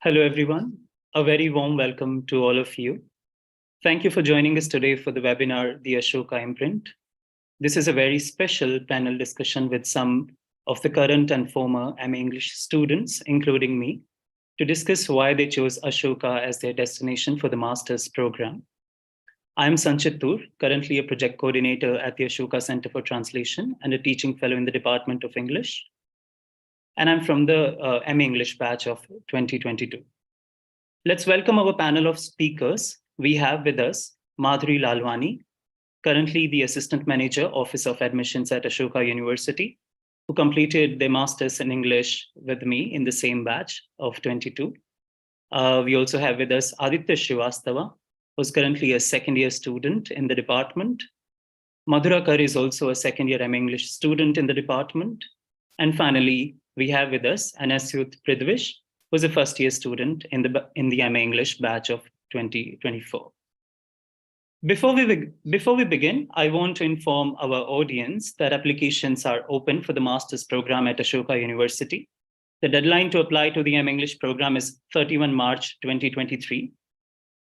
Hello, everyone. A very warm welcome to all of you. Thank you for joining us today for the webinar, The Ashoka Imprint. This is a very special panel discussion with some of the current and former MA English students, including me, to discuss why they chose Ashoka as their destination for the master's program. I'm Sanchit Tur, currently a project coordinator at the Ashoka Center for Translation and a teaching fellow in the Department of English. And I'm from the MA English batch of 2022. Let's welcome our panel of speakers. We have with us Madhuri Lalwani, currently the Assistant Manager, Office of Admissions at Ashoka University, who completed their Master's in English with me in the same batch of 22. We also have with us Aditya Srivastava, who's currently a second-year student in the department. Madhurakar is also a second-year MA English student in the department. And finally, we have with us Anasyut Pridvish, who's a first-year student in the MA English batch of 2024. Before we begin, I want to inform our audience that applications are open for the master's program at Ashoka University. The deadline to apply to the MA English program is 31 March 2023.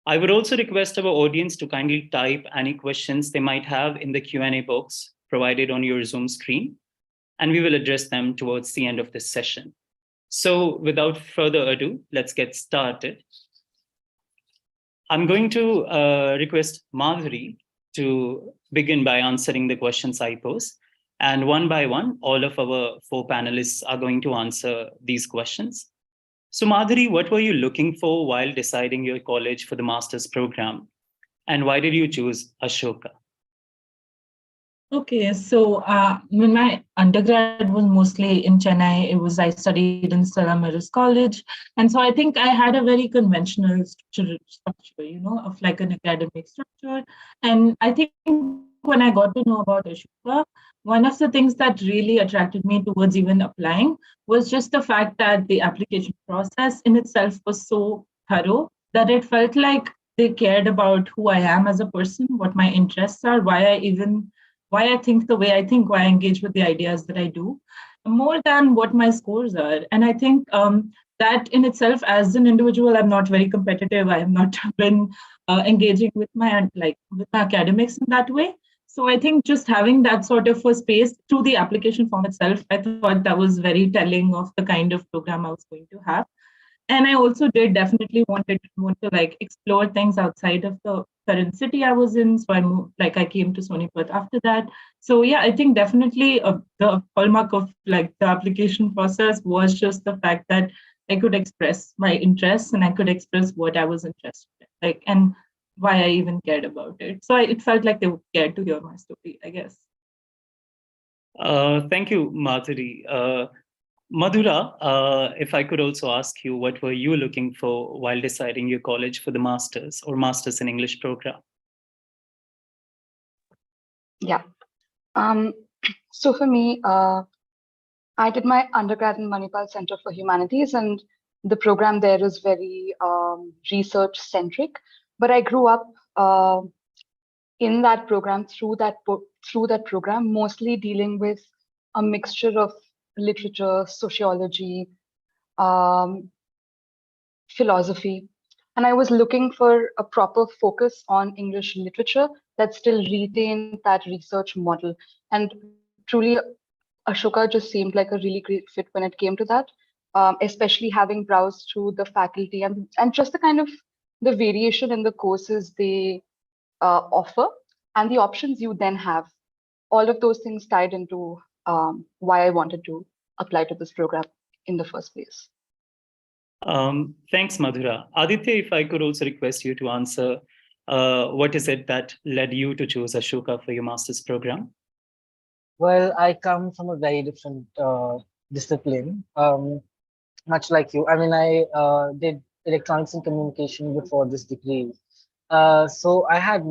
I would also request our audience to kindly type any questions they might have in the Q&A box provided on your Zoom screen, and we will address them towards the end of this session. So without further ado, let's get started. I'm going to request Madhuri to begin by answering the questions I pose. And one by one, all of our four panelists are going to answer these questions. So Madhuri, what were you looking for while deciding your college for the master's program? And why did you choose Ashoka? Okay, so when my undergrad was mostly in Chennai, I studied in Stella Maris College, and so I think I had a very conventional structure, of like an academic structure. And I think when I got to know about Ashoka, one of the things that really attracted me towards even applying was just the fact that the application process in itself was so thorough that it felt like they cared about who I am as a person, what my interests are, why I think the way I think, why I engage with the ideas that I do, more than what my scores are. And I think that in itself, as an individual, I'm not very competitive. I have not been engaging with my academics in that way. So I think just having that sort of a space through the application form itself, I thought that was very telling of the kind of program I was going to have. And I also did definitely want to like explore things outside of the current city I was in. So I came to Sonipat after that. So yeah, I think definitely the hallmark of like the application process was just the fact that I could express my interests and I could express what I was interested in, and why I even cared about it. So it felt like they would care to hear my story, I guess. Thank you, Madhuri. Madhura, if I could also ask you, what were you looking for while deciding your college for the master's or master's in English program? Yeah. So for me, I did my undergrad in Manipal Center for Humanities, and the program there is very research centric. But I grew up in that program through that program, mostly dealing with a mixture of literature, sociology, philosophy. And I was looking for a proper focus on English literature that still retained that research model. And truly, Ashoka just seemed like a really great fit when it came to that, especially having browsed through the faculty and just the kind of the variation in the courses they offer and the options you then have. All of those things tied into why I wanted to apply to this program in the first place. Thanks, Madhura. Aditya, if I could also request you to answer, what is it that led you to choose Ashoka for your master's program? Well, I come from a very different discipline, much like you. I mean, I did electronics and communication before this degree. So I had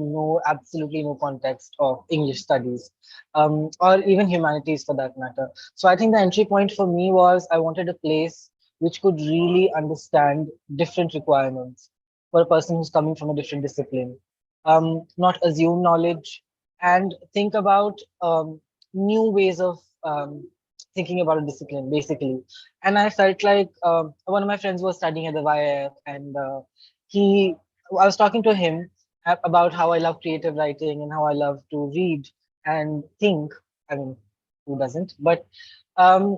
absolutely no context of English studies, or even humanities for that matter. So I think the entry point for me was I wanted a place which could really understand different requirements for a person who's coming from a different discipline, not assume knowledge and think about new ways of thinking about a discipline basically. And I felt like one of my friends was studying at the YF, and he I was talking to him about how I love creative writing and how I love to read and think. I mean, who doesn't? But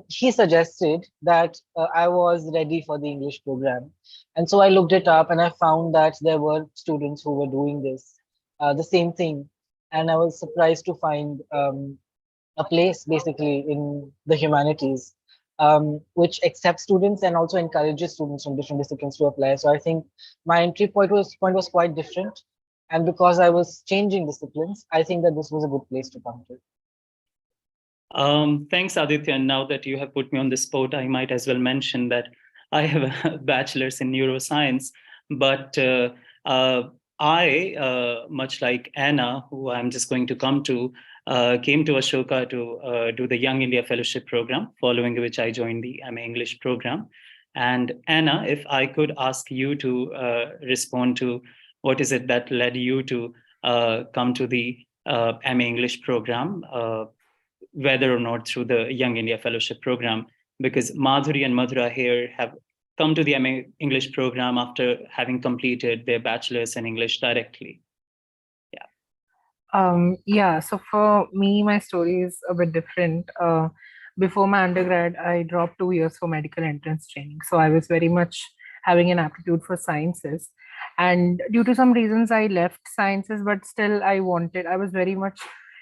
he suggested that I was ready for the English program. And so I looked it up and I found that there were students who were doing this, the same thing. And I was surprised to find a place basically in the humanities, which accepts students and also encourages students from different disciplines to apply. So I think my entry point was quite different. And because I was changing disciplines, I think that this was a good place to come to. Thanks, Aditya. And now that you have put me on the spot, I might as well mention that I have a bachelor's in neuroscience, but I, much like Anna, who I'm just going to come to, came to Ashoka to do the Young India Fellowship Program, following which I joined the MA English program. And Anna, if I could ask you to respond to what is it that led you to come to the MA English program, whether or not through the Young India Fellowship Program, because Madhuri and Madhura here have come to the MA English program after having completed their bachelor's in English directly. Yeah, so for me, my story is a bit different. Before my undergrad, I dropped 2 years for medical entrance training. So I was very much having an aptitude for sciences. And due to some reasons, I left sciences, but still I was very much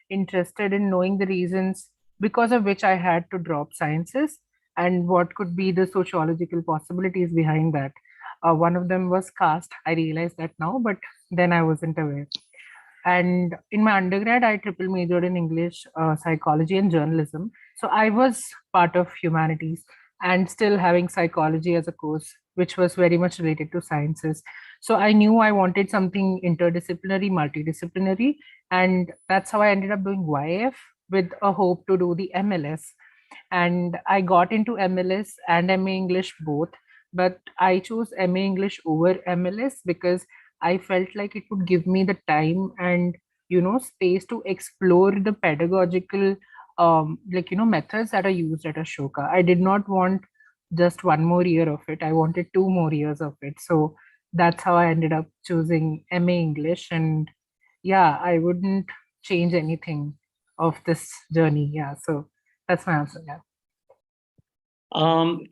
interested in knowing the reasons because of which I had to drop sciences and what could be the sociological possibilities behind that. One of them was caste. I realized that now, but then I wasn't aware. And in my undergrad, I triple majored in English, psychology, and journalism. So I was part of humanities and still having psychology as a course, which was very much related to sciences. So I knew I wanted something interdisciplinary, multidisciplinary, and that's how I ended up doing YF with a hope to do the MLS. And I got into MLS and MA English both, but I chose MA English over MLS because I felt like it would give me the time and space to explore the pedagogical methods that are used at Ashoka. I did not want just one more year of it. I wanted 2 more years of it. So that's how I ended up choosing MA English. And yeah, I wouldn't change anything of this journey. Yeah, so that's my answer. Yeah.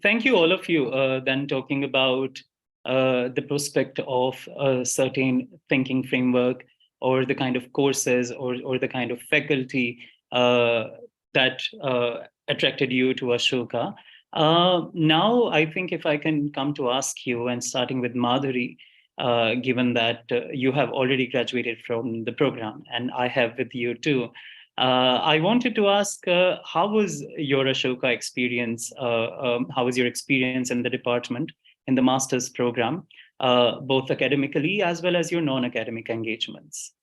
Thank you, all of you. Then talking about the prospect of a certain thinking framework or the kind of courses or the kind of faculty that attracted you to Ashoka. Now, I think if I can come to ask you, and starting with Madhuri, given that you have already graduated from the program and I have with you too, I wanted to ask, how was your Ashoka experience? How was your experience in the department, in the master's program, both academically as well as your non-academic engagements?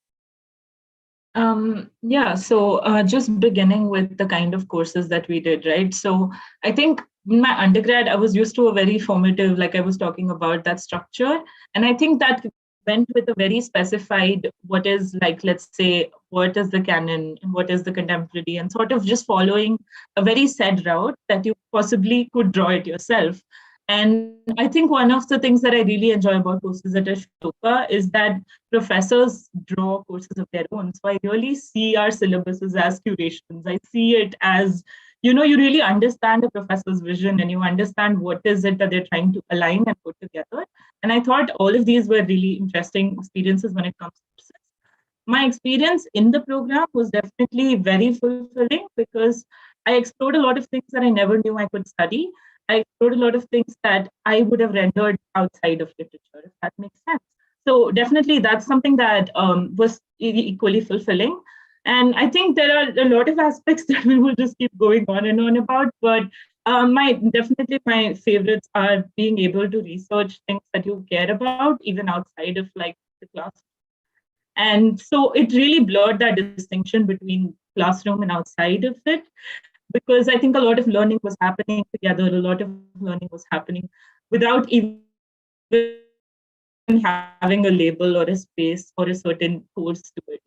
So just beginning with the kind of courses that we did, right? So I think in my undergrad, I was used to a very formative, like I was talking about, that structure. And I think that went with a very specified, what is, like, let's say, what is the canon and what is the contemporary, and sort of just following a very set route that you possibly could draw it yourself. And I think one of the things that I really enjoy about courses at Ashoka is that professors draw courses of their own. So I really see our syllabuses as curations. I see it as, you really understand a professor's vision and you understand what is it that they're trying to align and put together. And I thought all of these were really interesting experiences when it comes to courses. My experience in the program was definitely very fulfilling because I explored a lot of things that I never knew I could study. I explored a lot of things that I would have rendered outside of literature, if that makes sense. So definitely that's something that was equally fulfilling. And I think there are a lot of aspects that we will just keep going on and on about, but my favorites are being able to research things that you care about, even outside of like the class. And so it really blurred that distinction between classroom and outside of it, because I think a lot of learning was happening together, a lot of learning was happening without even having a label or a space or a certain course to it.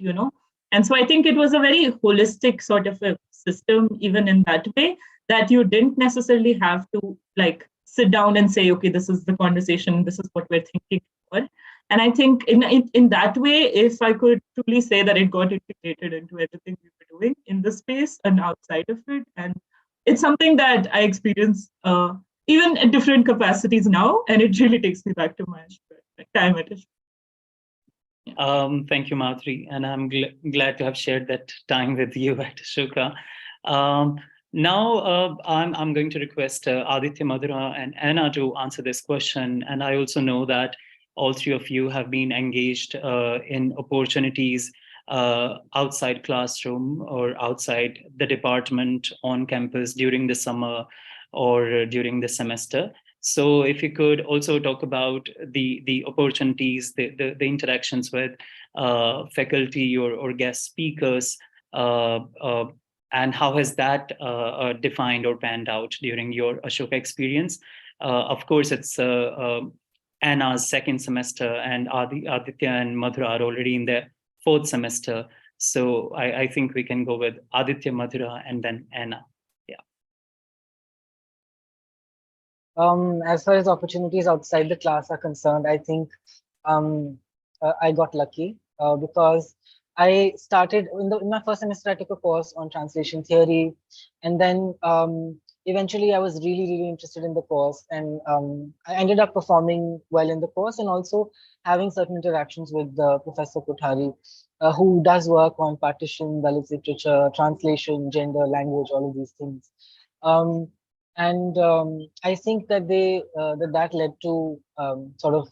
And so I think it was a very holistic sort of a system, even in that way, that you didn't necessarily have to like sit down and say, okay, this is the conversation, this is what we're thinking for. And I think in that way, if I could truly say that it got integrated into everything we were doing in the space and outside of it. And it's something that I experience even at different capacities now. And it really takes me back to my time at Ashoka. Thank you, Madhuri, and I'm glad to have shared that time with you at Ashoka. Now, I'm going to request Aditya, Madhura, and Anna to answer this question. And I also know that all three of you have been engaged in opportunities outside classroom or outside the department on campus during the summer or during the semester. So if you could also talk about the opportunities, the interactions with faculty or guest speakers, and how has that defined or panned out during your Ashoka experience? Of course, it's Anna's second semester, and Aditya and Madhura are already in their fourth semester. So I think we can go with Aditya, Madhura, and then Anna. As far as opportunities outside the class are concerned, I think I got lucky because I started in my first semester. I took a course on translation theory, and then eventually I was really interested in the course, and I ended up performing well in the course, and also having certain interactions with Professor Kothari, who does work on partition, Dalit literature, translation, gender, language, all of these things. And I think that that led to sort of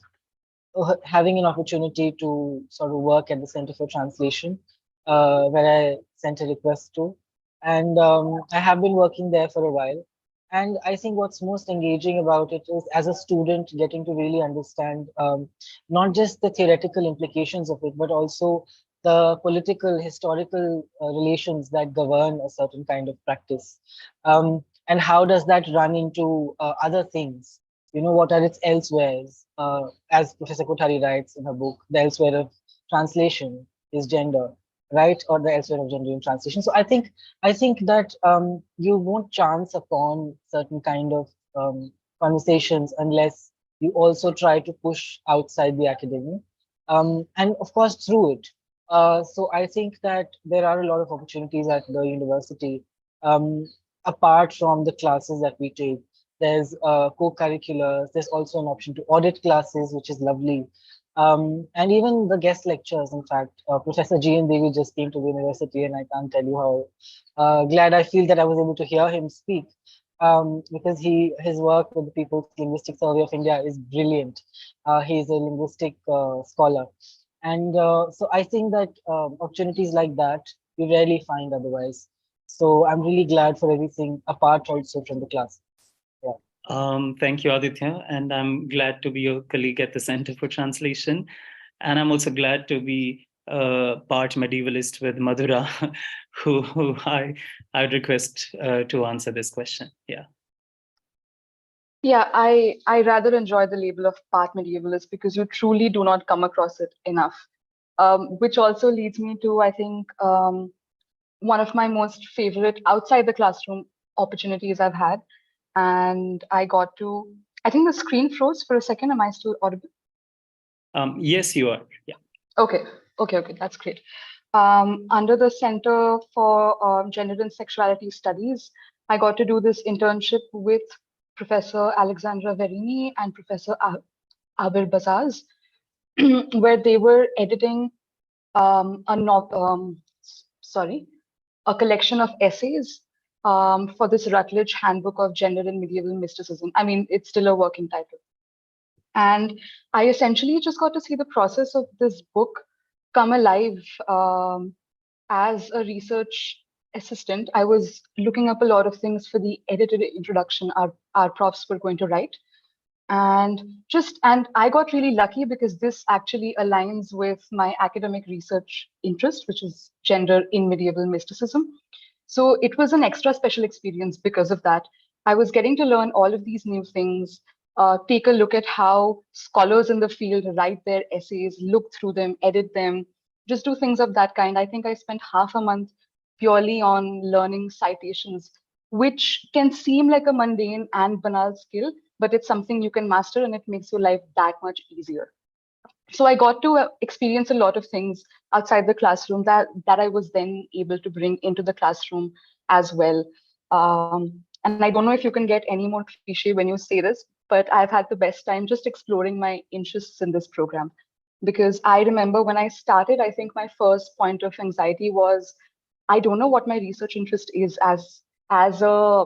having an opportunity to sort of work at the Center for Translation, where I sent a request to. And I have been working there for a while. And I think what's most engaging about it is, as a student, getting to really understand not just the theoretical implications of it, but also the political, historical relations that govern a certain kind of practice. And how does that run into other things? You know, what are its elsewheres? As Professor Kothari writes in her book, the elsewhere of translation is gender, right? Or the elsewhere of gender in translation. So I think that you won't chance upon certain kind of conversations unless you also try to push outside the academy, and of course through it. So I think that there are a lot of opportunities at the university. Apart from the classes that we take, there's co-curriculars, there's also an option to audit classes, which is lovely. And even the guest lectures, in fact, Professor G. N. Devi just came to the university, and I can't tell you how glad I feel that I was able to hear him speak, because his work with the People's Linguistic Survey of India is brilliant. He is a linguistic scholar. And so I think that opportunities like that, you rarely find otherwise. So I'm really glad for everything apart also from the class. Yeah. Thank you, Aditya. And I'm glad to be your colleague at the Center for Translation. And I'm also glad to be part medievalist with Madhura, who I'd request to answer this question. Yeah. Yeah, I rather enjoy the label of part medievalist because you truly do not come across it enough. Which also leads me to, I think, one of my most favorite outside the classroom opportunities I've had. And I got to, I think the screen froze for a second. Am I still audible? Yes, you are. Yeah. Okay, that's great. Under the Center for Gender and Sexuality Studies, I got to do this internship with Professor Alexandra Verini and Professor Abir Bazaz, where they were editing a collection of essays for this Rutledge Handbook of Gender and Medieval Mysticism. I mean, it's still a working title. And I essentially just got to see the process of this book come alive. As a research assistant, I was looking up a lot of things for the edited introduction our profs were going to write. And I got really lucky because this actually aligns with my academic research interest, which is gender in medieval mysticism. So it was an extra special experience because of that. I was getting to learn all of these new things, take a look at how scholars in the field write their essays, look through them, edit them, just do things of that kind. I think I spent half a month purely on learning citations which can seem like a mundane and banal skill, but it's something you can master and it makes your life that much easier. So I got to experience a lot of things outside the classroom that I was then able to bring into the classroom as well. And I don't know if you can get any more cliche when you say this, but I've had the best time just exploring my interests in this program. Because I remember when I started, I think my first point of anxiety was I don't know what my research interest is as a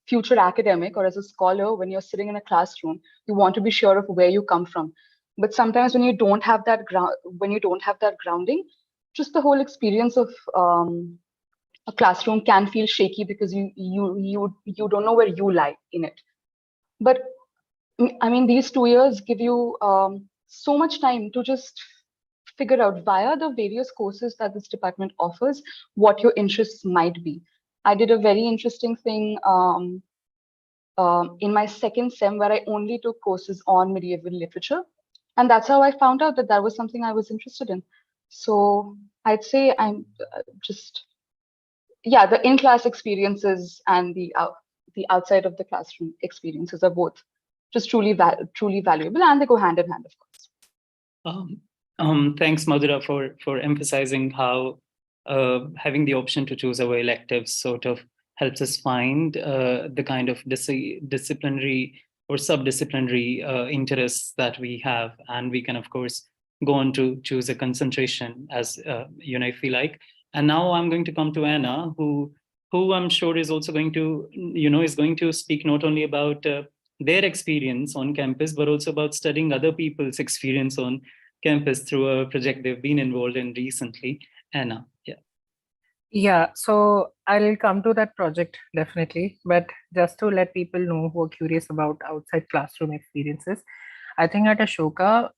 future academic or as a scholar. When you're sitting in a classroom, you want to be sure of where you come from. But sometimes when you don't have that grounding, just the whole experience of a classroom can feel shaky because you don't know where you lie in it. But I mean, these 2 years give you so much time to just figure out via the various courses that this department offers what your interests might be. I did a very interesting thing in my second sem where I only took courses on medieval literature. And that's how I found out that that was something I was interested in. So I'd say I'm just, yeah, the in-class experiences and the outside of the classroom experiences are both just truly valuable, and they go hand in hand, of course. Thanks, Madhura, for emphasizing how having the option to choose our electives sort of helps us find the kind of disciplinary or subdisciplinary interests that we have, and we can, of course, go on to choose a concentration as if we like. And now I'm going to come to Anna, who I'm sure is also going to is going to speak not only about their experience on campus, but also about studying other people's experience on campus through a project they've been involved in recently. Anna, yeah. Yeah, so I'll come to that project definitely, but just to let people know who are curious about outside classroom experiences, I think at Ashoka,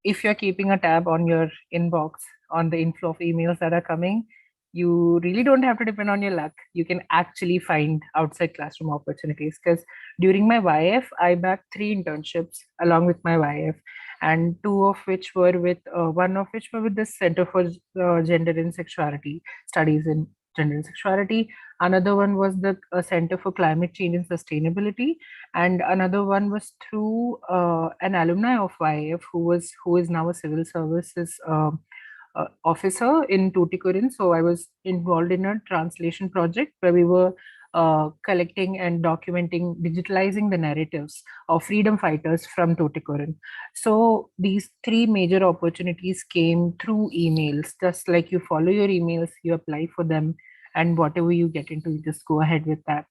if you're keeping a tab on your inbox, on the inflow of emails that are coming, you really don't have to depend on your luck. You can actually find outside classroom opportunities, because during my YF, I backed 3 internships along with my YF, and one of which were with the Center for Gender and Sexuality Studies in Gender and Sexuality. Another one was the Center for Climate Change and Sustainability, and another one was through an alumni of YF who is now a civil services officer in Tuticorin. So I was involved in a translation project where we were collecting and documenting, digitalizing the narratives of freedom fighters from Tuticorin. So these 3 major opportunities came through emails. Just like you follow your emails, you apply for them, and whatever you get into, you just go ahead with that.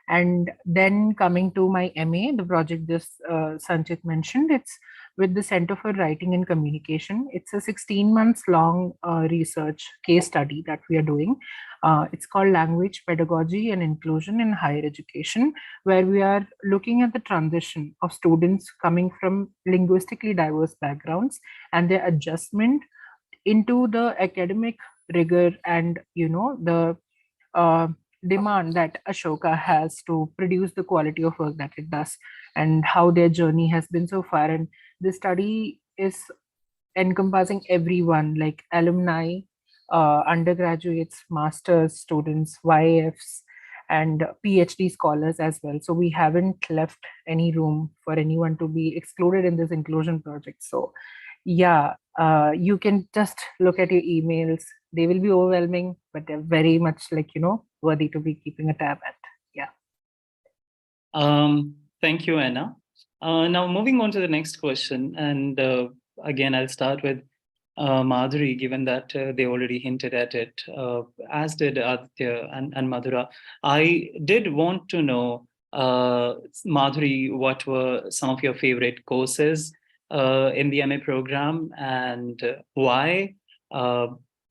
And then coming to my MA, the project just Sanchit mentioned, it's with the Center for Writing and Communication. It's a 16 months long research case study that we are doing. It's called Language, Pedagogy and Inclusion in Higher Education, where we are looking at the transition of students coming from linguistically diverse backgrounds and their adjustment into the academic rigor and the demand that Ashoka has to produce the quality of work that it does, and how their journey has been so far. And the study is encompassing everyone, like alumni, undergraduates, master's students, YFs, and PhD scholars as well. So we haven't left any room for anyone to be excluded in this inclusion project. So yeah, you can just look at your emails. They will be overwhelming, but they're very much worthy to be keeping a tab at. Yeah. Thank you, Anna. Now moving on to the next question, and again, I'll start with Madhuri, given that they already hinted at it, as did Aditya and Madhura. I did want to know, Madhuri, what were some of your favorite courses in the MA program, and why,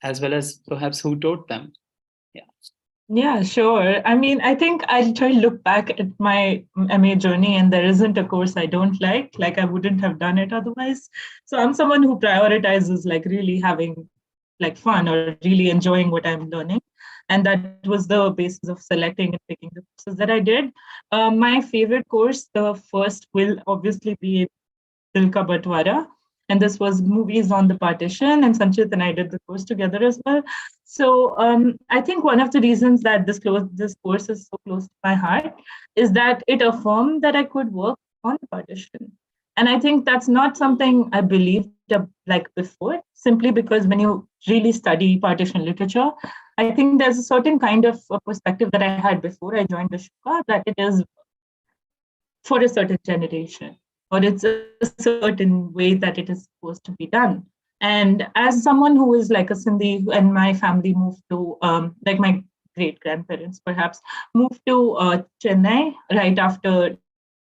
as well as perhaps who taught them? Yeah. Yeah, sure. I mean, I think I try to look back at my MA journey, and there isn't a course I don't like. Like, I wouldn't have done it otherwise. So I'm someone who prioritizes like really having like fun or really enjoying what I'm learning. And that was the basis of selecting and picking the courses that I did. My favorite course, the first will obviously be Tilka Batwara. and this was movies on the partition, and Sanchit and I did the course together as well. So I think one of the reasons that this course is so close to my heart is that it affirmed that I could work on the partition. And I think that's not something I believed like before, simply because when you really study partition literature, I think there's a certain kind of a perspective that I had before I joined Ashoka, that it is for a certain generation, or it's a certain way that it is supposed to be done. And as someone who is like a Sindhi, and my family moved to, like my great grandparents perhaps, moved to Chennai right after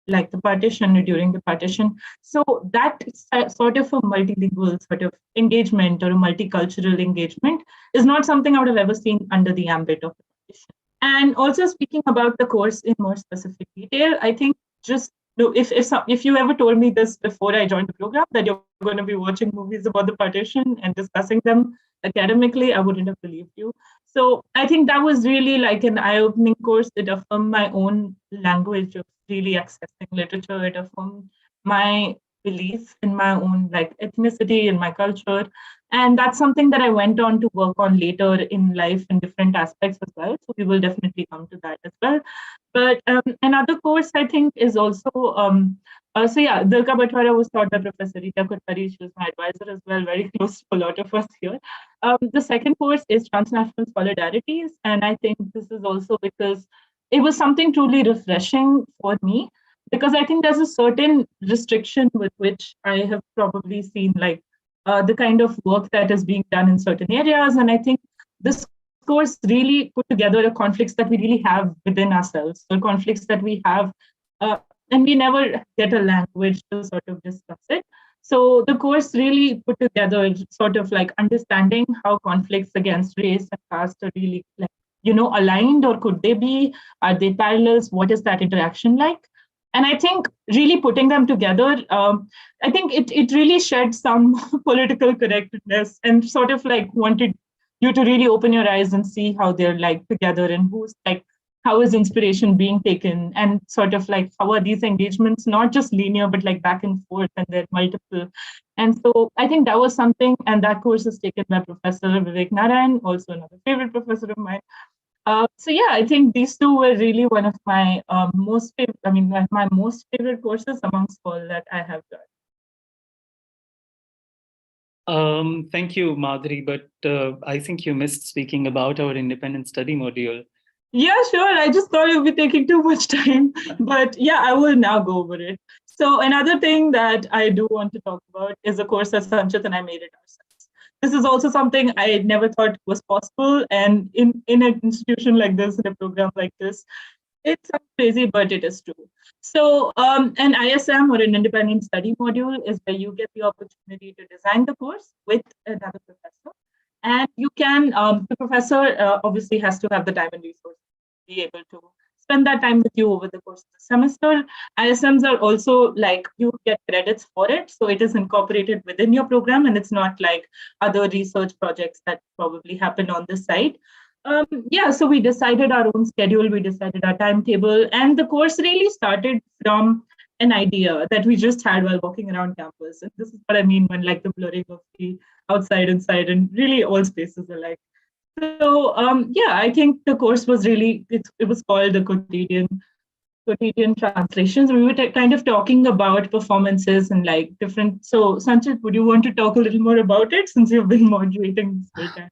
like the partition or during the partition. So that sort of a multilingual sort of engagement or a multicultural engagement is not something I would have ever seen under the ambit of the partition. And also speaking about the course in more specific detail, I think just if you ever told me this before I joined the program, that you're going to be watching movies about the partition and discussing them academically, I wouldn't have believed you. So I think that was really like an eye-opening course. It affirmed my own language of really accessing literature. It affirmed my belief in my own like ethnicity and my culture. And that's something that I went on to work on later in life in different aspects as well. So we will definitely come to that as well. But another course I think is also, Dilka Batwara was taught by Professor Rita Kothari. She was my advisor as well, very close to a lot of us here. The second course is Transnational Solidarities. And I think this is also because it was something truly refreshing for me, because I think there's a certain restriction with which I have probably seen like the kind of work that is being done in certain areas. And I think this course really put together the conflicts that we really have within ourselves, or conflicts that we have, and we never get a language to sort of discuss it. So the course really put together sort of like understanding how conflicts against race and caste are really like, aligned, or could they be? Are they parallels? What is that interaction like? And I think really putting them together, I think it really shed some political correctness, and sort of like wanted you to really open your eyes and see how they're like together, and who's like, how is inspiration being taken, and sort of like how are these engagements not just linear but like back and forth, and they're multiple. And so I think that was something, and that course is taken by Professor Vivek Narayan, also another favorite professor of mine. So yeah, I think these two were really one of my my most favorite courses amongst all that I have done. Thank you, Madhuri, but I think you missed speaking about our independent study module. Yeah, sure. I just thought it would be taking too much time, but yeah, I will now go over it. So another thing that I do want to talk about is a course that Sanchit and I made it ourselves. This is also something I never thought was possible, and in an institution like this, in a program like this, it sounds crazy, but it is true. So an ISM, or an independent study module, is where you get the opportunity to design the course with another professor. And you can, the professor obviously has to have the time and resources to be able to spend that time with you over the course of the semester. ISMs are also like, you get credits for it. So it is incorporated within your program, and it's not like other research projects that probably happen on the side. So we decided our own schedule, we decided our timetable, and the course really started from an idea that we just had while walking around campus. And this is what I mean when like the blurring of the outside, inside, and really all spaces alike. So I think the course was really, it was called the quotidian translations. We were kind of talking about performances and like different. So Sanchit, would you want to talk a little more about it, since you've been moderating this whole time?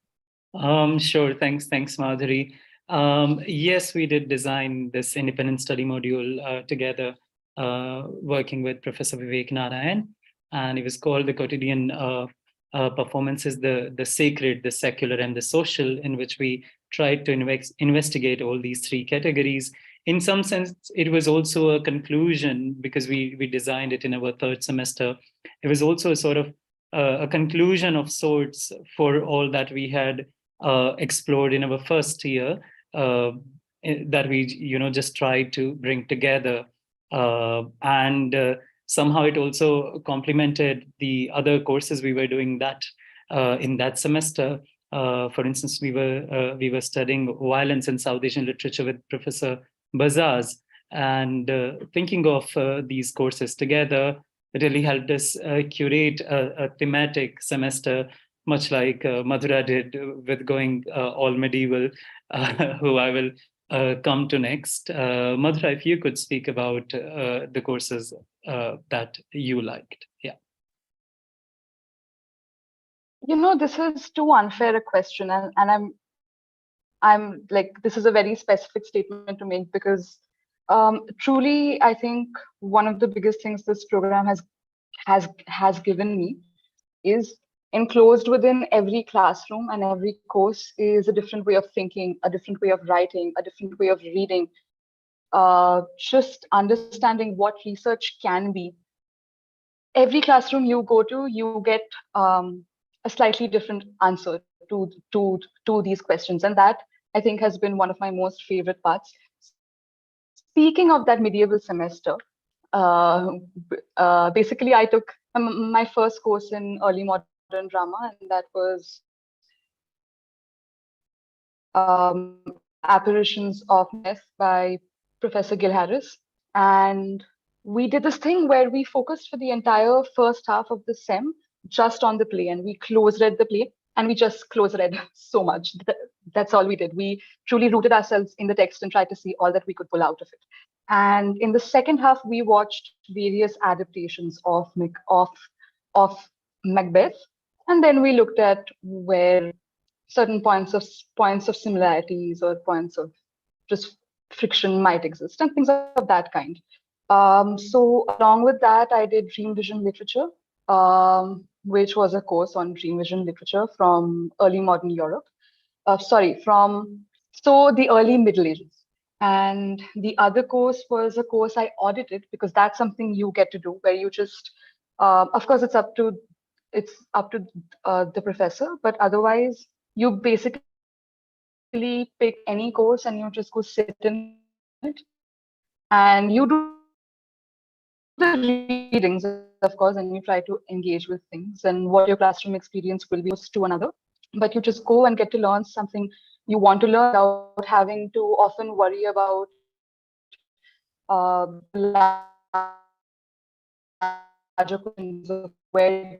Sure. Thanks, Madhuri. Yes, we did design this independent study module together, working with Professor Vivek Narayan, and it was called the quotidian performances, the sacred, the secular, and the social, in which we tried to investigate all these three categories. In some sense, it was also a conclusion, because we designed it in our third semester. It was also a sort of a conclusion of sorts for all that we had explored in our first year, that we just tried to bring together, and somehow it also complemented the other courses we were doing that in that semester. For instance, we were studying violence in South Asian literature with Professor Bazaz, and thinking of these courses together really helped us curate a thematic semester, much like Madhura did with going all medieval, who I will come to next. Madhura, if you could speak about the courses that you liked. Yeah. This is too unfair a question, and I'm like, this is a very specific statement to make because truly, I think one of the biggest things this program has given me is enclosed within every classroom and every course is a different way of thinking, a different way of writing, a different way of reading, just understanding what research can be. Every classroom you go to, you get a slightly different answer to these questions, and that I think has been one of my most favorite parts. Speaking of that medieval semester, basically I took my first course in early modern drama, and that was Apparitions of Myth by Professor Gil Harris. And we did this thing where we focused for the entire first half of the sem just on the play, and we close read the play, and we just close read so much. That's all we did. We truly rooted ourselves in the text and tried to see all that we could pull out of it. And in the second half, we watched various adaptations of Macbeth, and then we looked at where certain points of similarities or points of just friction might exist and things of that kind. So along with that, I did Dream Vision Literature, which was a course on Dream Vision Literature from early modern Europe. From the early Middle Ages. And the other course was a course I audited because that's something you get to do where you just, of course, it's up to the professor, but otherwise you basically pick any course and you just go sit in it, and you do the readings, of course, and you try to engage with things, and what your classroom experience will be opposed to another, but you just go and get to learn something you want to learn without having to often worry about larger questions of where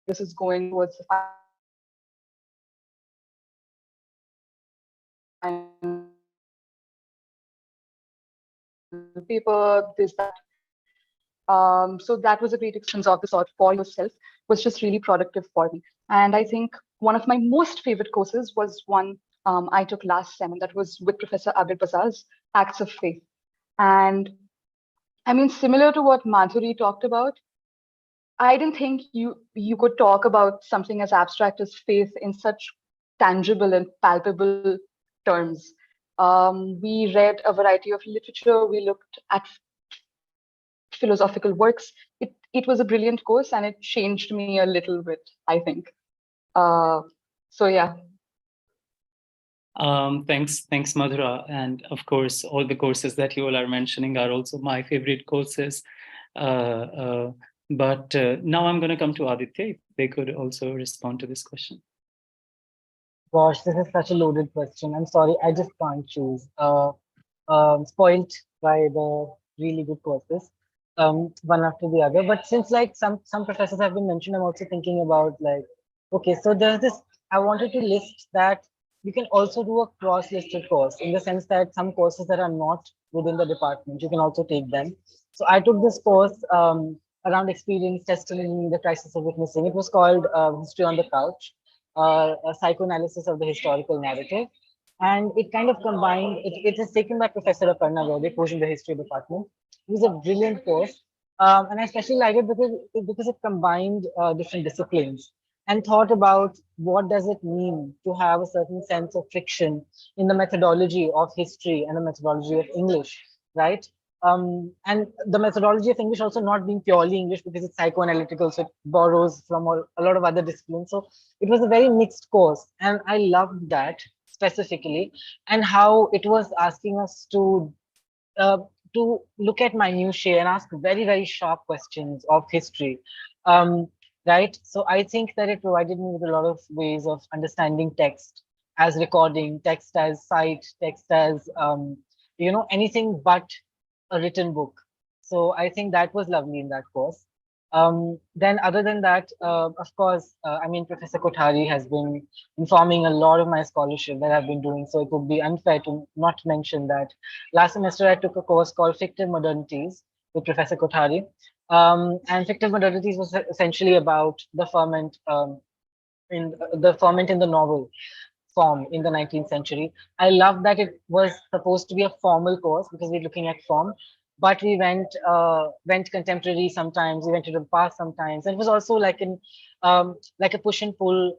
this is going towards the final paper, this, that. So that was a great experience of the sort for yourself, was just really productive for me. And I think one of my most favorite courses was one I took last sem, and that was with Professor Abid Bazar's Acts of Faith. And I mean, similar to what Madhuri talked about, I didn't think you could talk about something as abstract as faith in such tangible and palpable terms. We read a variety of literature. We looked at philosophical works. It was a brilliant course, and it changed me a little bit, I think. So yeah. Thanks, Madhura. And of course, all the courses that you all are mentioning are also my favorite courses. But now I'm going to come to Aditya, if they could also respond to this question. Gosh, this is such a loaded question. I'm sorry, I just can't choose. Spoiled by the really good courses, one after the other. But since like some professors have been mentioned, I'm also thinking about like, okay, so there's this. I wanted to list that you can also do a cross-listed course in the sense that some courses that are not within the department, you can also take them. So I took this course around experience testing the crisis of witnessing. It was called History on the Couch, a psychoanalysis of the historical narrative. And it kind of combined, it is taken by Professor Aparna Gaude, who's in the history department. It was a brilliant course. And I especially liked it because it combined different disciplines and thought about what does it mean to have a certain sense of friction in the methodology of history and the methodology of English, right? And the methodology of English also not being purely English because it's psychoanalytical, so it borrows from a lot of other disciplines. So it was a very mixed course, and I loved that specifically, and how it was asking us uh, to look at minutiae and ask very, very sharp questions of history. Right? So I think that it provided me with a lot of ways of understanding text as recording, text as site, text as, anything but a written book. So I think that was lovely in that course. Then other than that, of course, I mean, Professor Kothari has been informing a lot of my scholarship that I've been doing. So it would be unfair to not mention that last semester I took a course called Fictive Modernities with Professor Kothari. And Fictive Modernities was essentially about the ferment in the novel form in the 19th century. I love that it was supposed to be a formal course because we're looking at form, but we went contemporary sometimes, we went to the past sometimes, and it was also like a push and pull,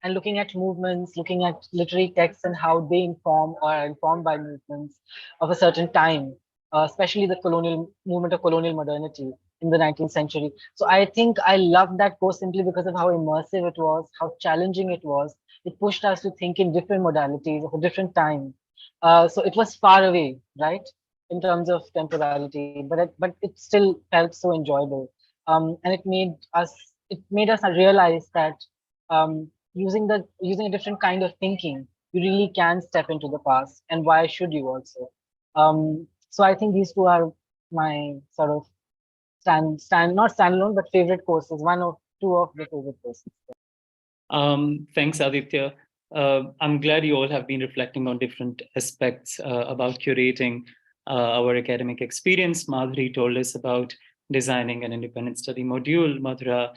and looking at movements, looking at literary texts and how they inform or are informed by movements of a certain time, especially the colonial movement of colonial modernity in the 19th century. So I think I loved that course simply because of how immersive it was, how challenging it was. It pushed us to think in different modalities of a different time. So it was far away, right, in terms of temporality, but it still felt so enjoyable. And it made us realize that using a different kind of thinking, you really can step into the past, and why should you also? So I think these two are my sort of not standalone, but favorite courses. One or two of the favorite courses. Thanks, Aditya. I'm glad you all have been reflecting on different aspects about curating our academic experience. Madhuri told us about designing an independent study module. Madhura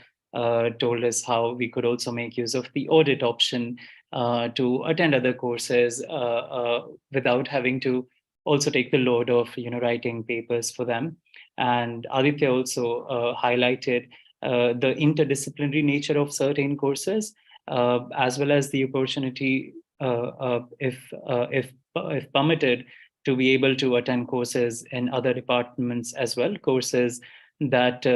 told us how we could also make use of the audit option to attend other courses without having to also take the load of writing papers for them. And Aditya also highlighted the interdisciplinary nature of certain courses, as well as the opportunity, if permitted, to be able to attend courses in other departments as well, courses that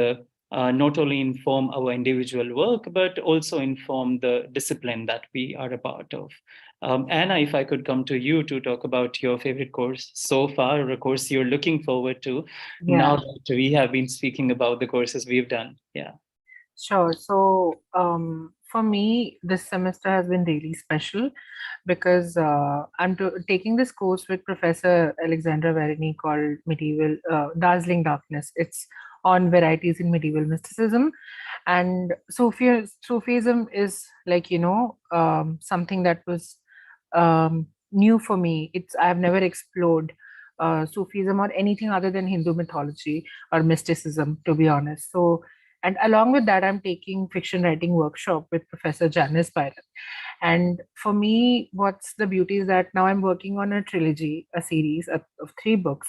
not only inform our individual work, but also inform the discipline that we are a part of. Anna, if I could come to you to talk about your favorite course so far, or a course you're looking forward to, now that we have been speaking about the courses we've done. Yeah. Sure. So for me, this semester has been really special because I'm taking this course with Professor Alexandra Verini called Medieval Dazzling Darkness. It's on varieties in medieval mysticism. And Sufism is something that was new for me. I've never explored Sufism or anything other than Hindu mythology or mysticism, to be honest. So, and along with that, I'm taking fiction writing workshop with Professor Janice Byron. And for me, what's the beauty is that now I'm working on a trilogy, a series of 3 books,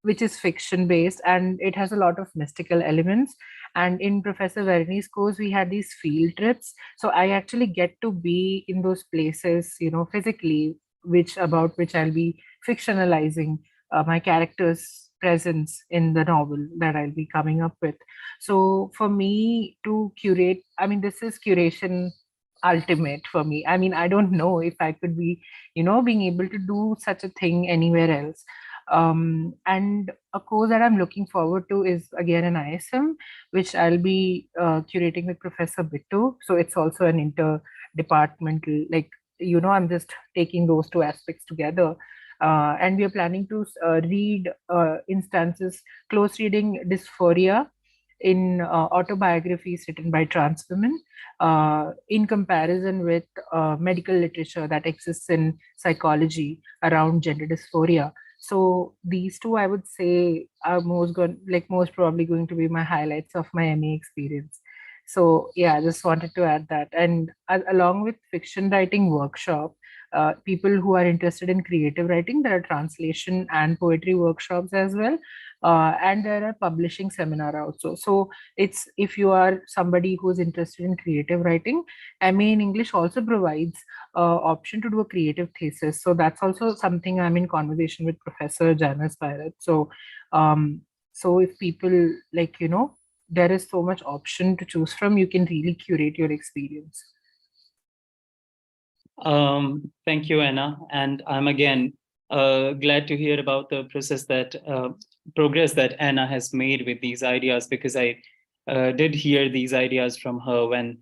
which is fiction based, and it has a lot of mystical elements. And in Professor Verni's course, we had these field trips. So I actually get to be in those places, physically, which I'll be fictionalizing my character's presence in the novel that I'll be coming up with. So for me to curate, this is curation ultimate for me. I don't know if I could be, being able to do such a thing anywhere else. And a course that I'm looking forward to is again an ISM, which I'll be curating with Professor Bittu. So it's also an interdepartmental, I'm just taking those 2 aspects together. And we are planning to read instances, close reading dysphoria in autobiographies written by trans women in comparison with medical literature that exists in psychology around gender dysphoria. So these 2, I would say, are most probably going to be my highlights of my MA experience. So yeah, I just wanted to add that. And along with fiction writing workshop, people who are interested in creative writing, there are translation and poetry workshops as well. And there are publishing seminar also. So it's, if you are somebody who is interested in creative writing, MA in English also provides option to do a creative thesis. So that's also something I'm in conversation with Professor Janice Byron. So so if people there is so much option to choose from, you can really curate your experience. Thank you, Anna. And I'm again glad to hear about the progress that Anna has made with these ideas, because I did hear these ideas from her when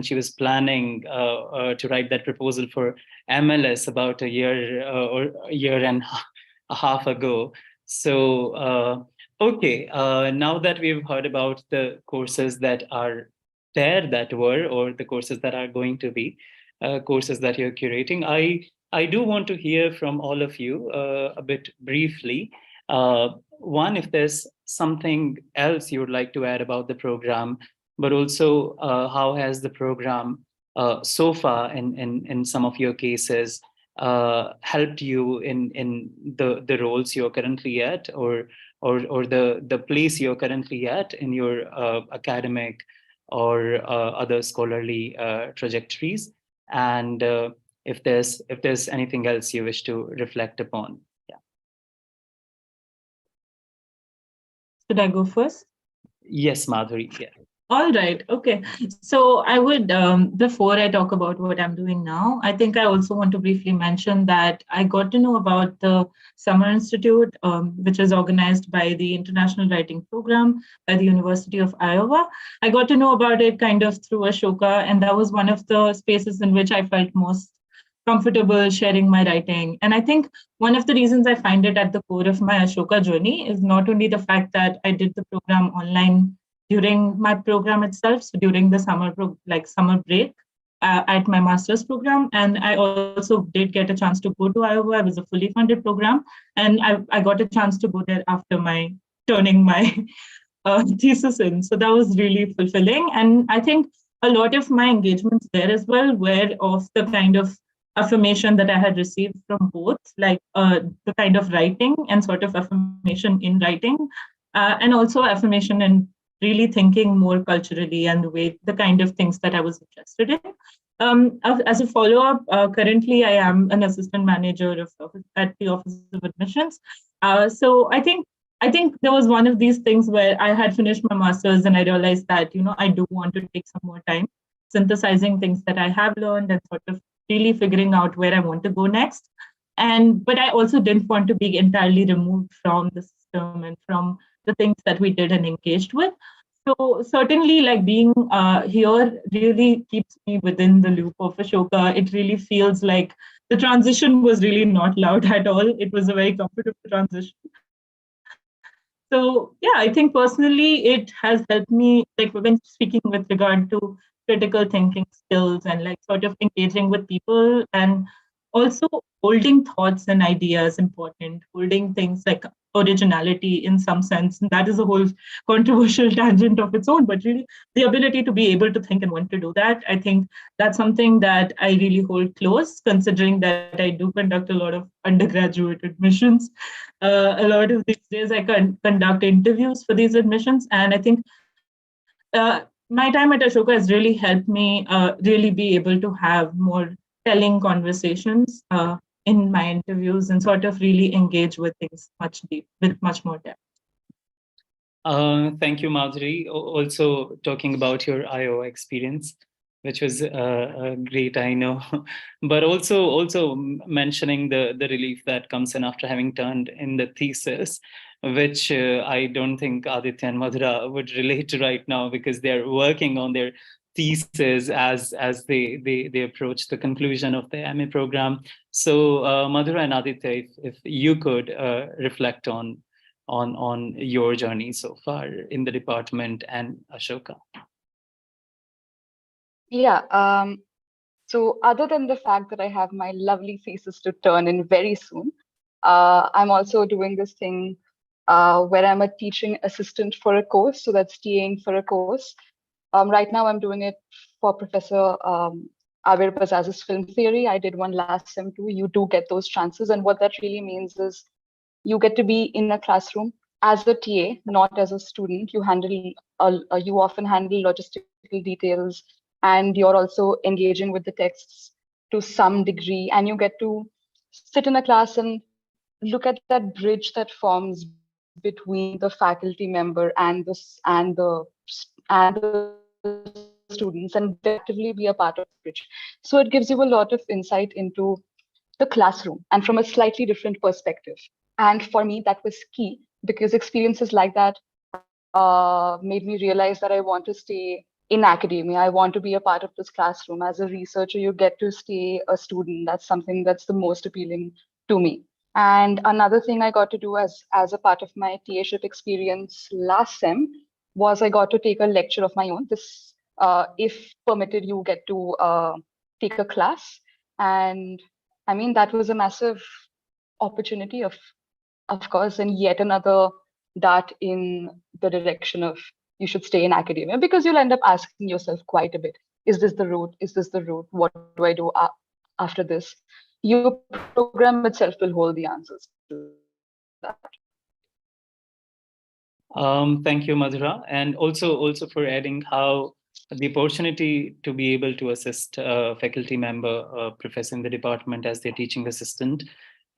she was planning to write that proposal for MLS about a year or a year and a half ago. So, okay, now that we've heard about the courses that are there that were, or the courses that are going to be, courses that you're curating, I do want to hear from all of you a bit briefly. One, if there's something else you would like to add about the program, but also how has the program so far in some of your cases helped you in the roles you're currently at, or the place you're currently at in your academic or other scholarly trajectories, and if there's anything else you wish to reflect upon. Yeah. Should I go first? Yes, Madhuri. Yeah. All right. Okay. So I would, before I talk about what I'm doing now, I think I also want to briefly mention that I got to know about the Summer Institute, which is organized by the International Writing Program by the University of Iowa. I got to know about it kind of through Ashoka, and that was one of the spaces in which I felt most comfortable sharing my writing. And I think one of the reasons I find it at the core of my Ashoka journey is not only the fact that I did the program online during my program itself, so during the summer break at my master's program. And I also did get a chance to go to Iowa. It was a fully funded program, and I got a chance to go there after my turning my thesis in. So that was really fulfilling. And I think a lot of my engagements there as well were of the kind of affirmation that I had received from both, like the kind of writing and sort of affirmation in writing, and also affirmation in really thinking more culturally and the kind of things that I was interested in. As a follow-up, currently I am an assistant manager at the Office of Admissions. So I think there was one of these things where I had finished my master's and I realized that, I do want to take some more time synthesizing things that I have learned and sort of really figuring out where I want to go next. But I also didn't want to be entirely removed from the system and from the things that we did and engaged with. So certainly, like being here really keeps me within the loop of Ashoka. It really feels like the transition was really not loud at all. It was a very comfortable transition. So yeah, I think personally it has helped me, like when speaking with regard to critical thinking skills and like sort of engaging with people, and also holding thoughts and ideas important, holding things like originality in some sense. And that is a whole controversial tangent of its own, but really the ability to be able to think and want to do that, I think that's something that I really hold close, considering that I do conduct a lot of undergraduate admissions. A lot of these days, I conduct interviews for these admissions, and I think my time at Ashoka has really helped me really be able to have more telling conversations in my interviews and sort of really engage with things with much more depth. Thank you, Madhuri. Also talking about your Iowa experience, which was great, I know, but also mentioning the relief that comes in after having turned in the thesis, which I don't think Aditya and Madhura would relate to right now because they're working on their thesis as they approach the conclusion of the MA program. So Madhura and Aditya, if you could reflect on your journey so far in the department and Ashoka. Yeah. So other than the fact that I have my lovely thesis to turn in very soon, I'm also doing this thing where I'm a teaching assistant for a course. So that's TAing for a course. Right now, I'm doing it for Professor Abir Bazaz's film theory. I did one last sem too. You do get those chances. And what that really means is you get to be in a classroom as a TA, not as a student. You often handle logistical details, and you're also engaging with the texts to some degree, and you get to sit in a class and look at that bridge that forms between the faculty member and the students, and actively be a part of the bridge. So it gives you a lot of insight into the classroom and from a slightly different perspective. And for me, that was key because experiences like that made me realize that I want to stay in academia. I want to be a part of this classroom. As a researcher, you get to stay a student. That's something that's the most appealing to me. And another thing I got to do as a part of my TA-ship experience last sem was I got to take a lecture of my own. This, if permitted, you get to take a class, and I mean that was a massive opportunity of course, and yet another dart in the direction of you should stay in academia because you'll end up asking yourself quite a bit: is this the route? Is this the route? What do I do after this? Your program itself will hold the answers to that. Thank you, Madhura, and also for adding how the opportunity to be able to assist a faculty member, professor in the department as their teaching assistant,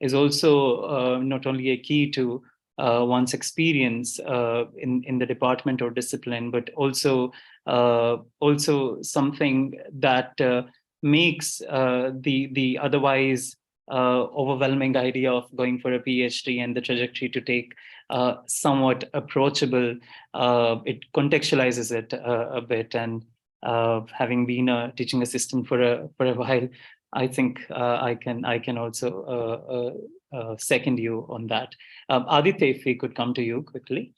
is also not only a key to one's experience in the department or discipline, but also something that makes the otherwise overwhelming idea of going for a PhD and the trajectory to take somewhat approachable. It contextualizes it a bit, and having been a teaching assistant for a while, I think I can also second you on that. Aditya, if we could come to you quickly.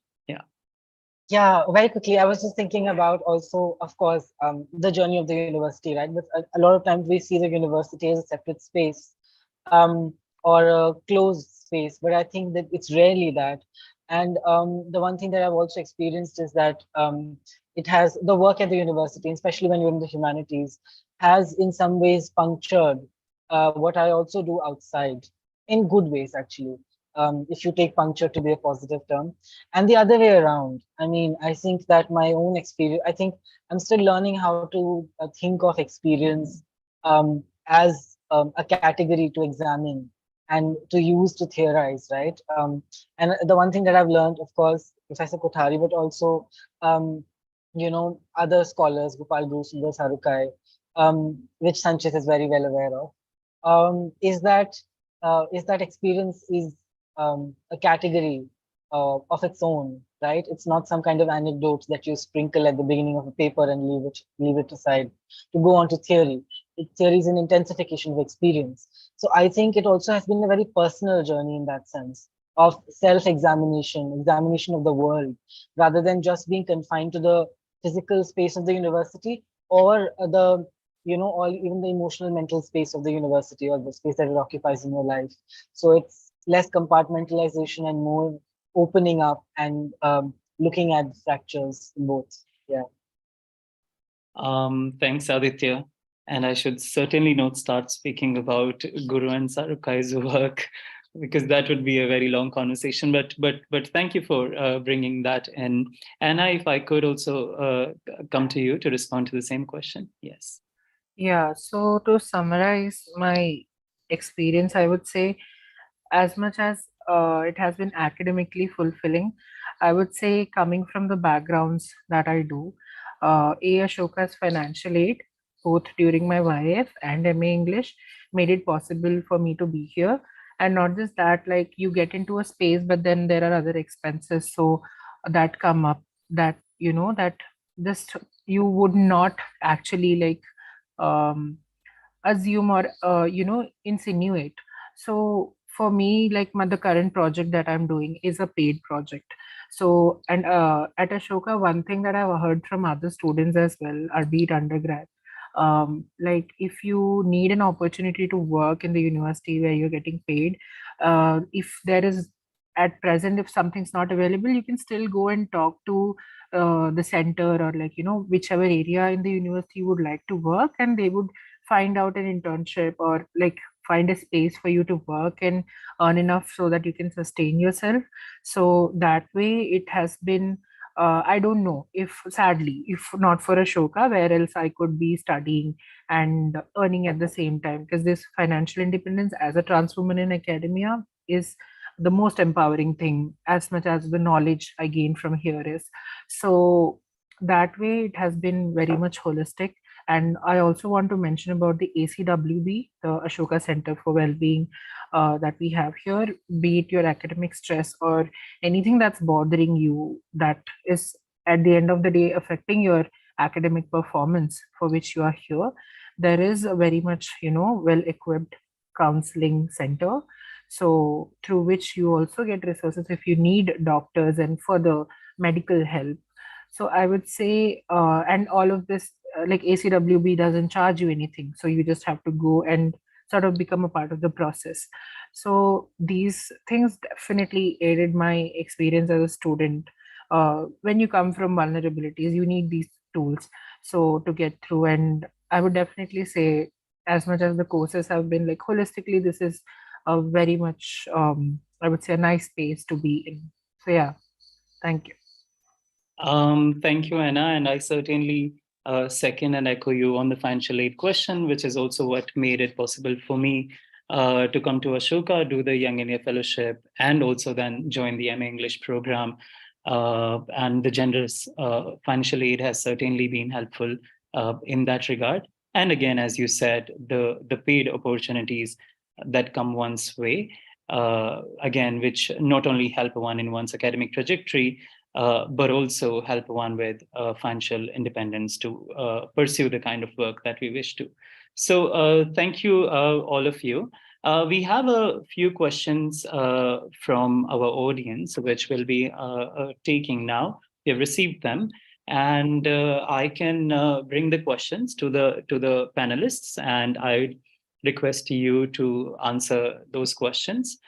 Yeah, very quickly. I was just thinking about also, of course, the journey of the university, right? But a lot of times we see the university as a separate space, or a closed space, but I think that it's rarely that. And the one thing that I've also experienced is that it has the work at the university, especially when you're in the humanities, has in some ways punctured what I also do outside in good ways, actually. If you take puncture to be a positive term, and the other way around. I mean, I think that my own experience, I think I'm still learning how to think of experience as a category to examine and to use to theorize, right? And the one thing that I've learned, of course, Professor Kothari, but also, other scholars, Gopal Guru, Sundar Sarukai, which Sanchez is very well aware of, is that experience is a category of its own, right? It's not some kind of anecdote that you sprinkle at the beginning of a paper and leave it aside to go on to theory. Theory is an intensification of experience. So I think it also has been a very personal journey in that sense of self-examination, examination of the world, rather than just being confined to the physical space of the university or or even the emotional mental space of the university or the space that it occupies in your life. So it's less compartmentalization and more opening up and looking at fractures in both. Yeah. Thanks, Aditya. And I should certainly not start speaking about Guru and Sarukai's work because that would be a very long conversation. But thank you for bringing that in. Anna, if I could also come to you to respond to the same question. Yes. Yeah, so to summarize my experience, I would say as much as it has been academically fulfilling, I would say coming from the backgrounds that I do, Ashoka's financial aid, both during my YF and MA English, made it possible for me to be here. And not just that, like you get into a space, but then there are other expenses so that come up that that just you would not actually like um, assume or insinuate. So for me, like the current project that I'm doing is a paid project. So and at Ashoka, one thing that I've heard from other students as well, albeit undergrad, like if you need an opportunity to work in the university where you're getting paid, if there is at present, if something's not available, you can still go and talk to the center or like whichever area in the university you would like to work, and they would find out an internship or like find a space for you to work and earn enough so that you can sustain yourself. So that way it has been I don't know if sadly if not for Ashoka, where else I could be studying and earning at the same time, because this financial independence as a trans woman in academia is the most empowering thing, as much as the knowledge I gain from here is. So that way it has been very much holistic. And I also want to mention about the ACWB, the Ashoka Center for Wellbeing, that we have here, be it your academic stress or anything that's bothering you that is at the end of the day affecting your academic performance for which you are here. There is a very much, well equipped counseling center. So through which you also get resources if you need doctors and further medical help. So I would say, and all of this, like ACWB doesn't charge you anything. So you just have to go and sort of become a part of the process. So these things definitely aided my experience as a student. When you come from vulnerabilities, you need these tools so to get through. And I would definitely say, as much as the courses have been like holistically, this is a very much, I would say, a nice space to be in. So yeah, thank you. Thank you, Anna. And I certainly second and echo you on the financial aid question, which is also what made it possible for me to come to Ashoka, do the Young India Fellowship, and also then join the MA English program. And the generous financial aid has certainly been helpful in that regard. And again, as you said, the paid opportunities that come one's way, again, which not only help one in one's academic trajectory, but also help one with financial independence to pursue the kind of work that we wish to. So thank you, all of you. We have a few questions from our audience, which we'll be taking now. We have received them, and I can bring the questions to the panelists, and I request you to answer those questions.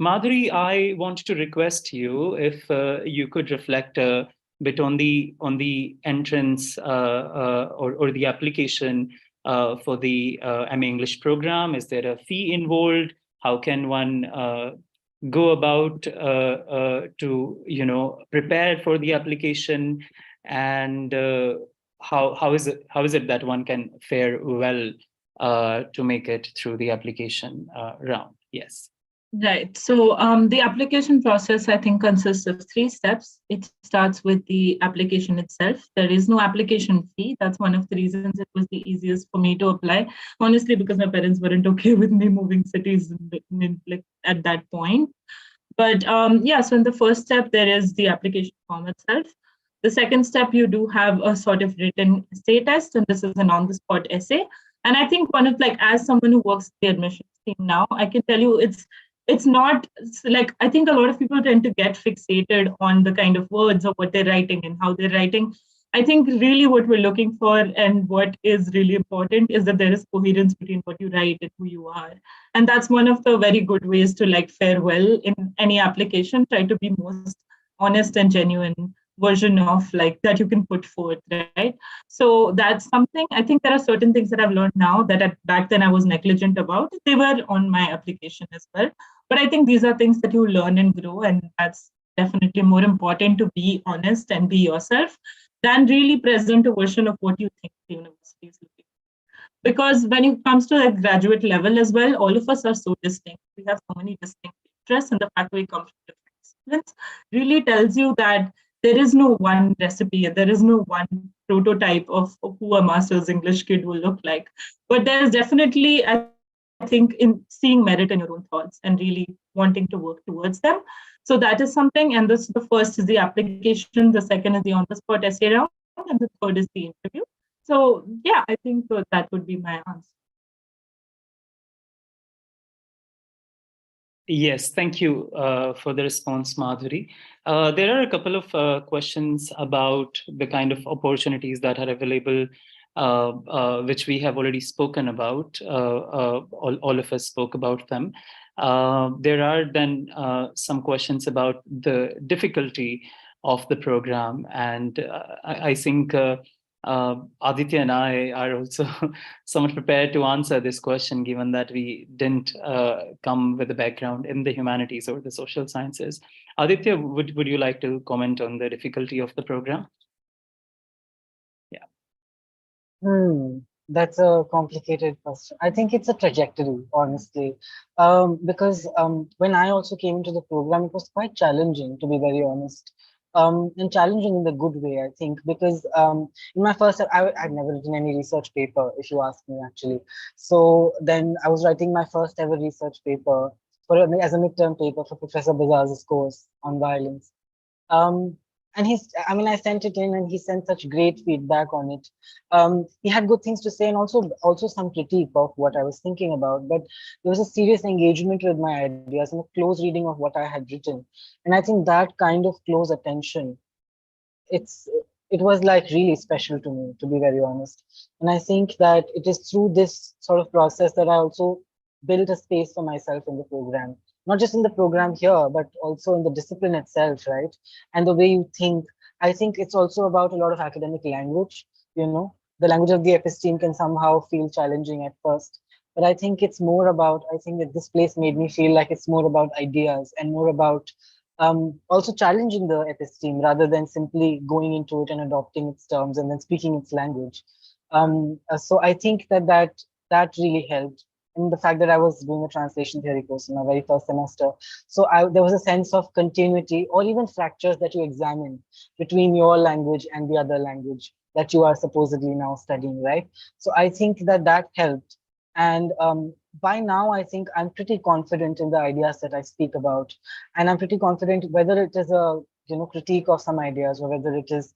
Madhuri, I wanted to request you if you could reflect a bit on the entrance or the application for the MA English program. Is there a fee involved? How can one go about to prepare for the application, and how is it that one can fare well to make it through the application round? Yes. Right. So the application process, I think, consists of 3 steps. It starts with the application itself. There is no application fee. That's one of the reasons it was the easiest for me to apply. Honestly, because my parents weren't okay with me moving cities like, at that point. But yeah, so in the first step, there is the application form itself. The second step, you do have a sort of written essay test, and this is an on-the-spot essay. And I think one of as someone who works the admissions team now, I can tell you it's not like I think a lot of people tend to get fixated on the kind of words of what they're writing and how they're writing. I think really what we're looking for and what is really important is that there is coherence between what you write and who you are. And that's one of the very good ways to fare well in any application. Try to be most honest and genuine version of that you can put forth, right? So that's something. I think there are certain things that I've learned now that back then I was negligent about. They were on my application as well. But I think these are things that you learn and grow, and that's definitely more important to be honest and be yourself than really present a version of what you think the university is looking for. Because when it comes to graduate level as well, all of us are so distinct. We have so many distinct interests, and the fact we come from different disciplines really tells you that there is no one recipe, there is no one prototype of who a master's English kid will look like. But there's definitely, I think, in seeing merit in your own thoughts and really wanting to work towards them. So that is something. And the first is the application, the second is the on-the-spot essay round, and the third is the interview. So yeah, I think that would be my answer. Yes, thank you for the response, Madhuri. There are a couple of questions about the kind of opportunities that are available, which we have already spoken about. All of us spoke about them. There are then some questions about the difficulty of the program, and I think Aditya and I are also somewhat prepared to answer this question, given that we didn't come with a background in the humanities or the social sciences. Aditya, would you like to comment on the difficulty of the program? Yeah. That's a complicated question. I think it's a trajectory, honestly, because when I also came into the program, it was quite challenging, to be very honest. And challenging in the good way, I think, because in my first, I'd never written any research paper, if you ask me, actually. So then I was writing my first ever research paper as a midterm paper for Professor Bazaz's course on violence. And I sent it in and he sent such great feedback on it. He had good things to say and also some critique of what I was thinking about, but there was a serious engagement with my ideas and a close reading of what I had written. And I think that kind of close attention, it's it was like really special to me, to be very honest. And I think that it is through this sort of process that I also built a space for myself in the program, not just in the program here, but also in the discipline itself, right? And the way you think. I think it's also about a lot of academic language. You know, the language of the episteme can somehow feel challenging at first, but I think it's more about, I think that this place made me feel like it's more about ideas and more about also challenging the episteme rather than simply going into it and adopting its terms and then speaking its language. So I think that really helped. And the fact that I was doing a translation theory course in my very first semester, so there was a sense of continuity or even fractures that you examine between your language and the other language that you are supposedly now studying, right? So I think that helped. And by now, I think I'm pretty confident in the ideas that I speak about, and I'm pretty confident whether it is a critique of some ideas or whether it is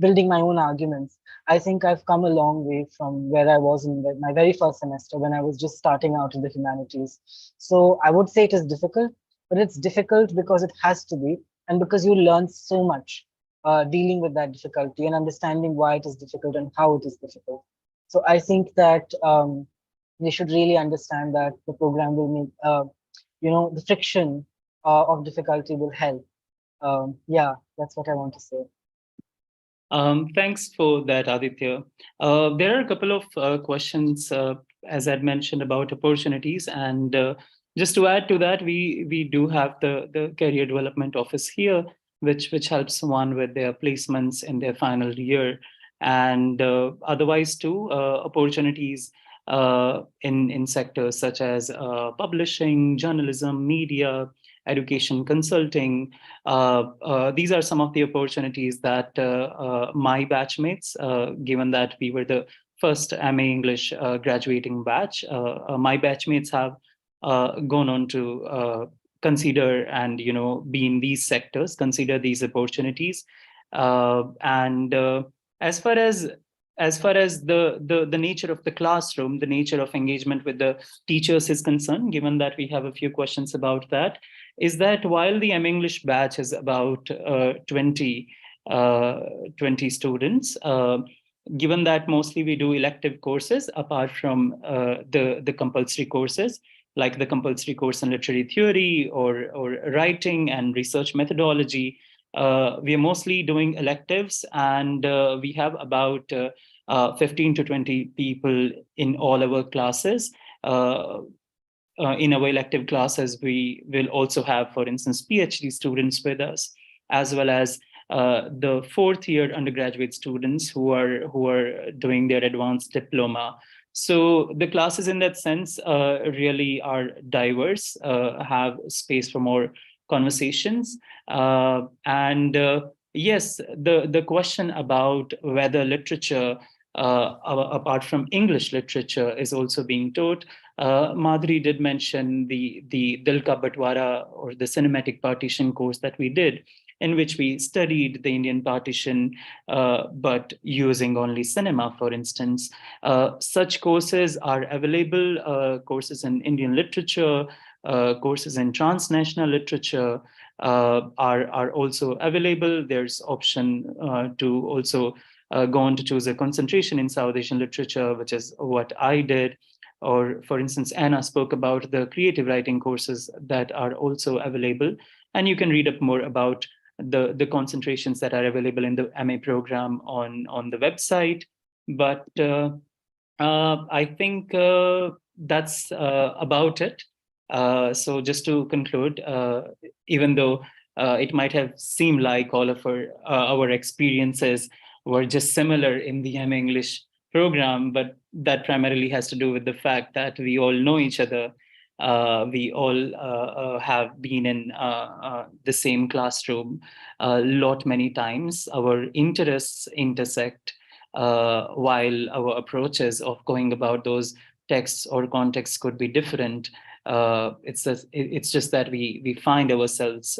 building my own arguments. I think I've come a long way from where I was in my very first semester when I was just starting out in the humanities. So I would say it is difficult, but it's difficult because it has to be, and because you learn so much dealing with that difficulty and understanding why it is difficult and how it is difficult. So I think that they should really understand that the program will make, the friction of difficulty will help. Yeah, that's what I want to say. Thanks for that, Aditya. There are a couple of questions, as I'd mentioned, about opportunities. And just to add to that, we do have the Career Development Office here, which helps one with their placements in their final year. And otherwise, too, opportunities in sectors such as publishing, journalism, media, education, consulting. These are some of the opportunities that my batchmates, given that we were the first MA English graduating batch, my batchmates have gone on to consider and be in these sectors, consider these opportunities. And as far as the nature of the classroom, the nature of engagement with the teachers is concerned, given that we have a few questions about that, is that while the M English batch is about 20 students, given that mostly we do elective courses apart from the compulsory courses, like the compulsory course in literary theory or writing and research methodology, we are mostly doing electives, and we have about 15 to 20 people in all our classes. In our elective classes, we will also have, for instance, PhD students with us, as well as the fourth year undergraduate students who are doing their advanced diploma. So the classes in that sense really are diverse, have space for more conversations. And yes, the question about whether literature, apart from English literature, is also being taught. Madhuri did mention the Dil Ka Batwara, or the cinematic partition course that we did, in which we studied the Indian partition, but using only cinema, for instance. Such courses are available, courses in Indian literature, courses in transnational literature are also available. There's option to also go on to choose a concentration in South Asian literature, which is what I did. Or, for instance, Anna spoke about the creative writing courses that are also available. And you can read up more about the concentrations that are available in the MA program on the website. But I think that's about it. So just to conclude, even though it might have seemed like all of our experiences were just similar in the MA English program, but that primarily has to do with the fact that we all know each other. We all have been in the same classroom many times. Our interests intersect, while our approaches of going about those texts or contexts could be different. It's just that we find ourselves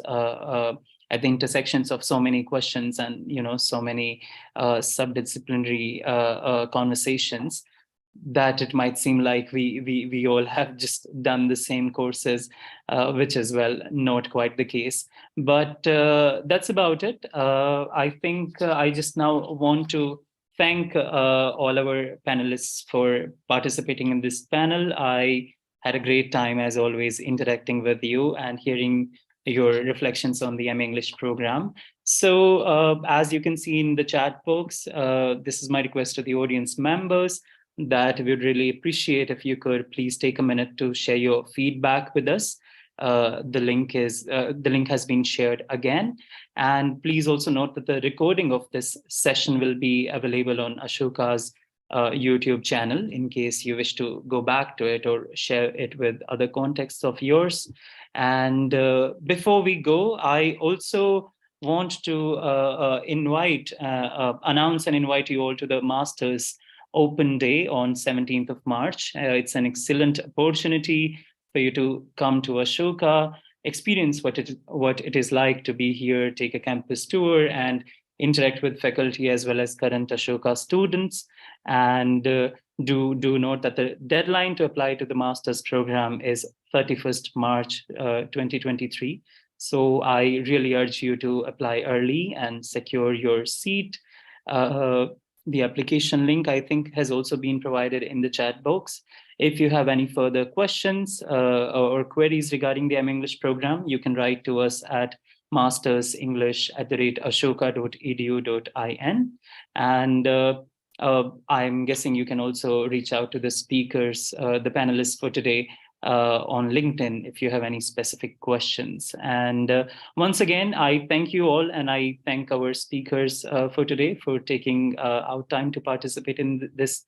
at the intersections of so many questions and so many subdisciplinary conversations, that it might seem like we all have just done the same courses, which is, well, not quite the case. But that's about it. I think I just now want to thank all our panelists for participating in this panel. I had a great time, as always, interacting with you and hearing your reflections on the MA English program. So as you can see in the chat box, this is my request to the audience members, that we would really appreciate if you could please take a minute to share your feedback with us. The link has been shared again. And please also note that the recording of this session will be available on Ashoka's YouTube channel, in case you wish to go back to it or share it with other contexts of yours. And before we go, I also want to announce and invite you all to the Masters Open Day on 17th of March. It's an excellent opportunity for you to come to Ashoka, experience what it is like to be here, take a campus tour, and interact with faculty as well as current Ashoka students. And do note that the deadline to apply to the master's program is 31st March 2023. So I really urge you to apply early and secure your seat. The application link, I think, has also been provided in the chat box. If you have any further questions or queries regarding the MA English program, you can write to us at mastersenglish@ashoka.edu.in. And I'm guessing you can also reach out to the speakers, the panelists for today, on LinkedIn if you have any specific questions. And once again, I thank you all, and I thank our speakers for today for taking out time to participate in this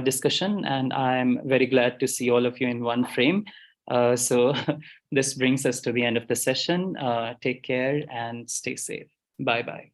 discussion. And I'm very glad to see all of you in one frame. So this brings us to the end of the session. Take care and stay safe. Bye-bye.